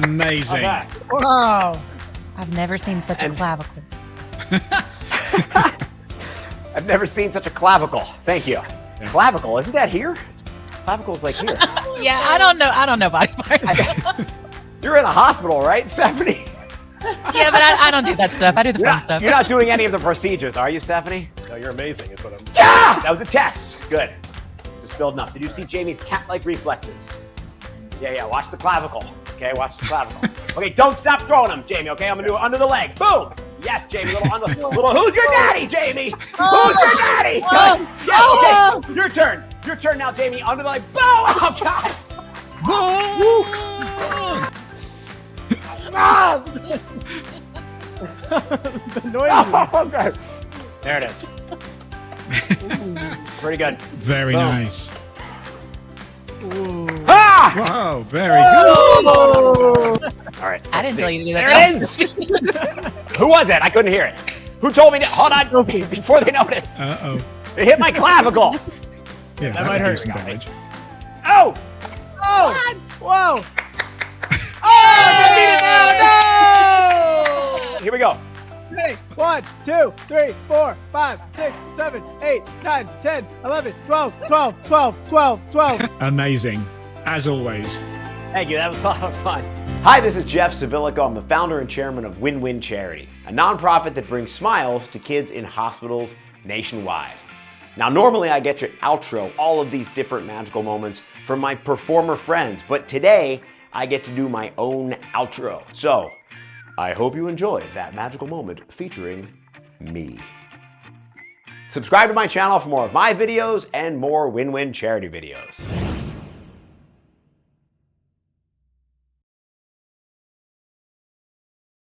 Amazing. Okay. Wow. I've never seen such a clavicle. I've never seen such a clavicle. Thank you. Yeah. Clavicle, isn't that here? Clavicle's like here. Yeah, I don't know body parts. You're in a hospital, right, Stephanie? Yeah, but I don't do that stuff. I do the fun stuff. You're not doing any of the procedures, are you, Stephanie? No, you're amazing, is what I'm. Ah! That was a test. Good. Just building up. Did you see Jamie's cat-like reflexes? Yeah, watch the clavicle. Okay, watch the clavicle. Okay, don't stop throwing them, Jamie, okay? I'm gonna do it under the leg. Boom! Yes, Jamie, little who's your daddy, Jamie? Who's your daddy? Good. Yeah, okay, your turn. Your turn now, Jamie, under the leg. Boom! Oh, God! The noises. Okay. There it is. Pretty good. Very nice. Ooh. Ah! Wow, very good. All right. I didn't tell you to do There that. it is. Who was it? I couldn't hear it. Who told me to? Hold on. Before they notice. Uh-oh. It hit my clavicle. Yeah, that might would do hurt. some damage. Oh! Oh! Whoa! Oh! No! Here we go. Ready? 1, 2, 3, 4, 5, 6, 7, 8, 9, 10, 11, 12, 12, 12, 12, 12. Amazing, as always. Thank you. That was a lot of fun. Hi, this is Jeff Civillico. I'm the founder and chairman of Win-Win Charity, a nonprofit that brings smiles to kids in hospitals nationwide. Now, normally I get to outro all of these different magical moments from my performer friends, but today I get to do my own outro. So, I hope you enjoy that magical moment featuring me. Subscribe to my channel for more of my videos and more Win-Win Charity videos.